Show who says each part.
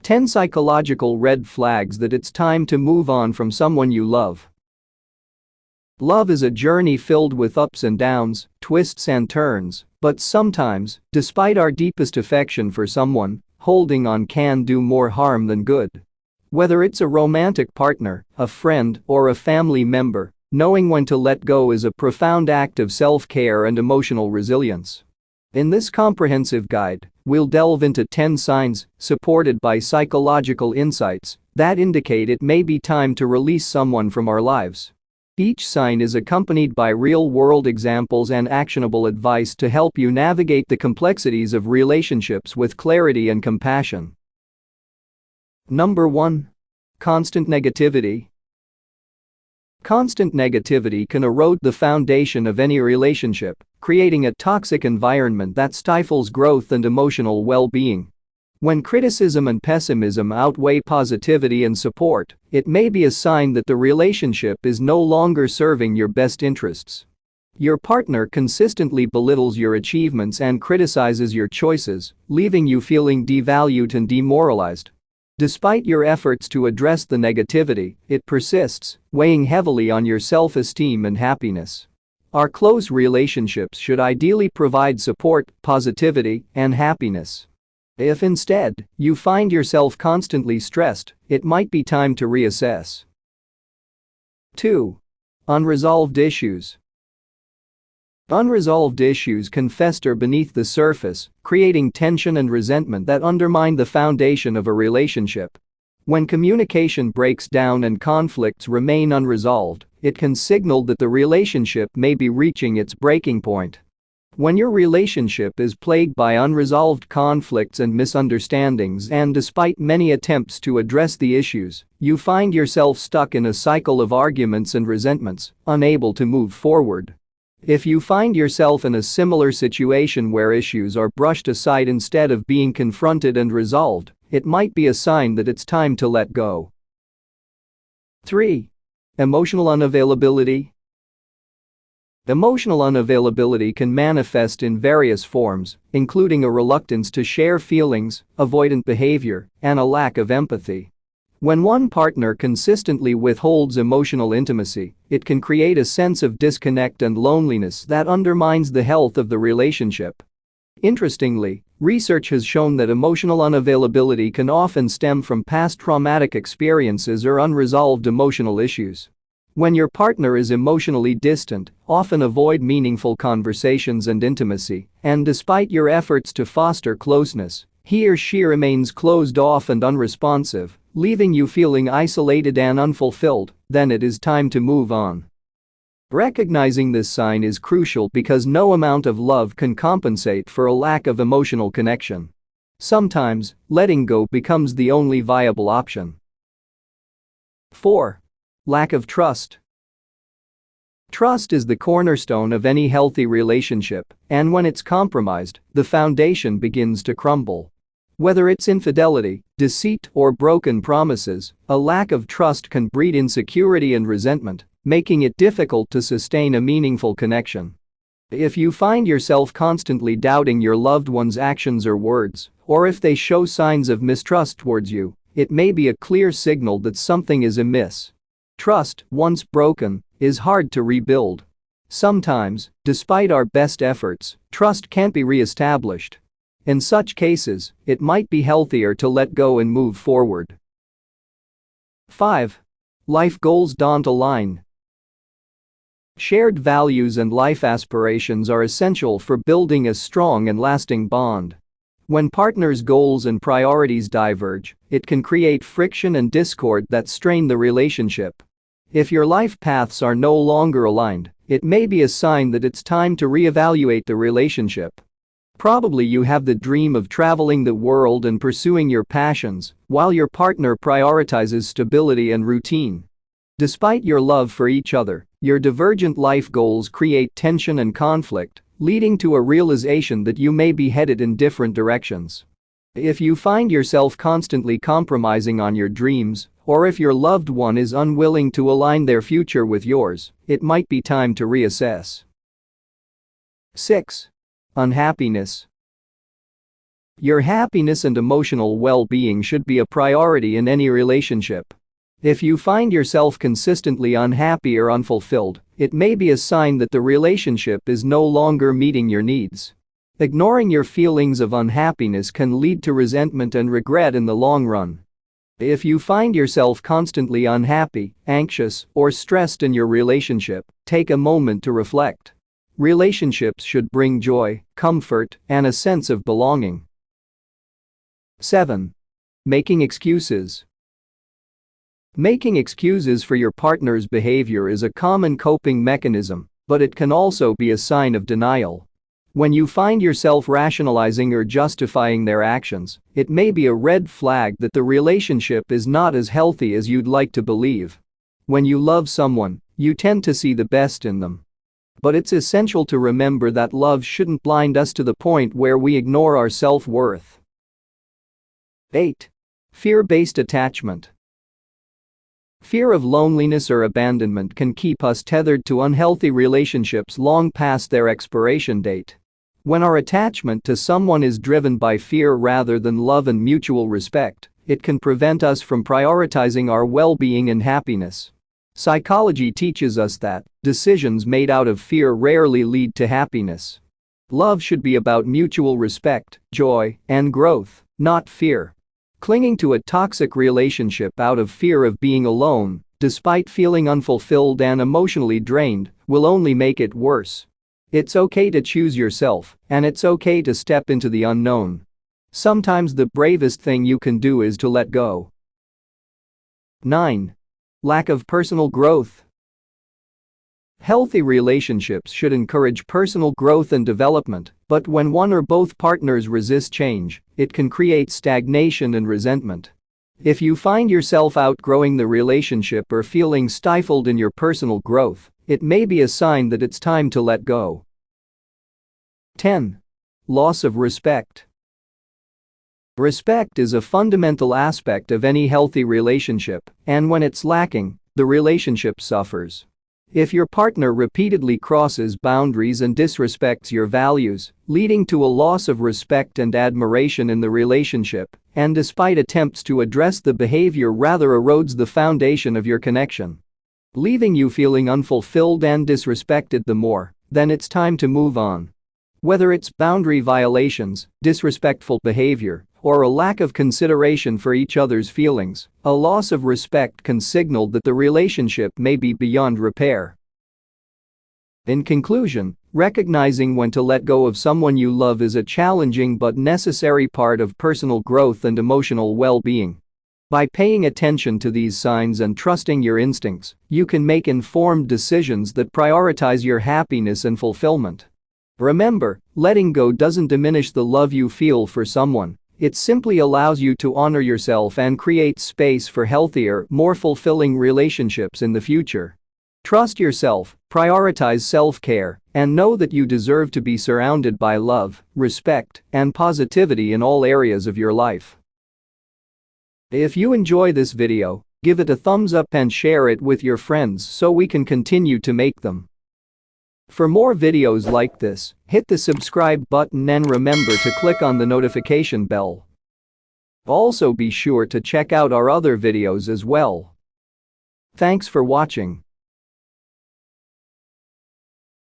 Speaker 1: 10 psychological red flags that it's time to move on from someone you love. Love is a journey filled with ups and downs, twists and turns, but sometimes, despite our deepest affection for someone, holding on can do more harm than good. Whether it's a romantic partner, a friend, or a family member, knowing when to let go is a profound act of self-care and emotional resilience. In this comprehensive guide, we'll delve into 10 signs, supported by psychological insights, that indicate it may be time to release someone from our lives. Each sign is accompanied by real-world examples and actionable advice to help you navigate the complexities of relationships with clarity and compassion. Number 1. Constant negativity. Constant negativity can erode the foundation of any relationship, creating a toxic environment that stifles growth and emotional well-being. When criticism and pessimism outweigh positivity and support, it may be a sign that the relationship is no longer serving your best interests. Your partner consistently belittles your achievements and criticizes your choices, leaving you feeling devalued and demoralized. Despite your efforts to address the negativity, it persists, weighing heavily on your self-esteem and happiness. Our close relationships should ideally provide support, positivity, and happiness. If instead, you find yourself constantly stressed, it might be time to reassess. 2. Unresolved issues. Unresolved issues can fester beneath the surface, creating tension and resentment that undermine the foundation of a relationship. When communication breaks down and conflicts remain unresolved, it can signal that the relationship may be reaching its breaking point. When your relationship is plagued by unresolved conflicts and misunderstandings, and despite many attempts to address the issues, you find yourself stuck in a cycle of arguments and resentments, unable to move forward. If you find yourself in a similar situation where issues are brushed aside instead of being confronted and resolved, it might be a sign that it's time to let go. 3. Emotional unavailability. Emotional unavailability can manifest in various forms, including a reluctance to share feelings, avoidant behavior, and a lack of empathy. When one partner consistently withholds emotional intimacy, it can create a sense of disconnect and loneliness that undermines the health of the relationship. Interestingly, research has shown that emotional unavailability can often stem from past traumatic experiences or unresolved emotional issues. When your partner is emotionally distant, often avoid meaningful conversations and intimacy, and despite your efforts to foster closeness, he or she remains closed off and unresponsive, leaving you feeling isolated and unfulfilled, then it is time to move on. Recognizing this sign is crucial because no amount of love can compensate for a lack of emotional connection. Sometimes, letting go becomes the only viable option. 4. Lack of trust. Trust is the cornerstone of any healthy relationship, and when it's compromised, the foundation begins to crumble. Whether it's infidelity, deceit, or broken promises, a lack of trust can breed insecurity and resentment, making it difficult to sustain a meaningful connection. If you find yourself constantly doubting your loved one's actions or words, or if they show signs of mistrust towards you, it may be a clear signal that something is amiss. Trust, once broken, is hard to rebuild. Sometimes, despite our best efforts, trust can't be re-established. In such cases, it might be healthier to let go and move forward. 5. Life goals don't align. Shared values and life aspirations are essential for building a strong and lasting bond. When partners' goals and priorities diverge, it can create friction and discord that strain the relationship. If your life paths are no longer aligned, it may be a sign that it's time to reevaluate the relationship. Probably you have the dream of traveling the world and pursuing your passions, while your partner prioritizes stability and routine. Despite your love for each other, your divergent life goals create tension and conflict, leading to a realization that you may be headed in different directions. If you find yourself constantly compromising on your dreams, or if your loved one is unwilling to align their future with yours, it might be time to reassess. 6. Unhappiness. Your happiness and emotional well-being should be a priority in any relationship. If you find yourself consistently unhappy or unfulfilled, it may be a sign that the relationship is no longer meeting your needs. Ignoring your feelings of unhappiness can lead to resentment and regret in the long run. If you find yourself constantly unhappy, anxious, or stressed in your relationship, take a moment to reflect. Relationships should bring joy, comfort, and a sense of belonging. 7. Making excuses. Making excuses for your partner's behavior is a common coping mechanism, but it can also be a sign of denial. When you find yourself rationalizing or justifying their actions, it may be a red flag that the relationship is not as healthy as you'd like to believe. When you love someone, you tend to see the best in them. But it's essential to remember that love shouldn't blind us to the point where we ignore our self-worth. 8. Fear-based attachment. Fear of loneliness or abandonment can keep us tethered to unhealthy relationships long past their expiration date. When our attachment to someone is driven by fear rather than love and mutual respect, it can prevent us from prioritizing our well-being and happiness. Psychology teaches us that decisions made out of fear rarely lead to happiness. Love should be about mutual respect, joy, and growth, not fear. Clinging to a toxic relationship out of fear of being alone, despite feeling unfulfilled and emotionally drained, will only make it worse. It's okay to choose yourself, and it's okay to step into the unknown. Sometimes the bravest thing you can do is to let go. 9. Lack of personal growth. Healthy relationships should encourage personal growth and development, but when one or both partners resist change, it can create stagnation and resentment. If you find yourself outgrowing the relationship or feeling stifled in your personal growth, it may be a sign that it's time to let go. 10. Loss of respect. Respect is a fundamental aspect of any healthy relationship, and when it's lacking, the relationship suffers. If your partner repeatedly crosses boundaries and disrespects your values, leading to a loss of respect and admiration in the relationship, and despite attempts to address the behavior rather erodes the foundation of your connection, leaving you feeling unfulfilled and disrespected the more, then it's time to move on. Whether it's boundary violations, disrespectful behavior, or a lack of consideration for each other's feelings, a loss of respect can signal that the relationship may be beyond repair. In conclusion, recognizing when to let go of someone you love is a challenging but necessary part of personal growth and emotional well-being. By paying attention to these signs and trusting your instincts, you can make informed decisions that prioritize your happiness and fulfillment. Remember, letting go doesn't diminish the love you feel for someone. It simply allows you to honor yourself and create space for healthier, more fulfilling relationships in the future. Trust yourself, prioritize self-care, and know that you deserve to be surrounded by love, respect, and positivity in all areas of your life. If you enjoy this video, give it a thumbs up and share it with your friends so we can continue to make them. For more videos like this, hit the subscribe button and remember to click on the notification bell. Also be sure to check out our other videos as well. Thanks for watching.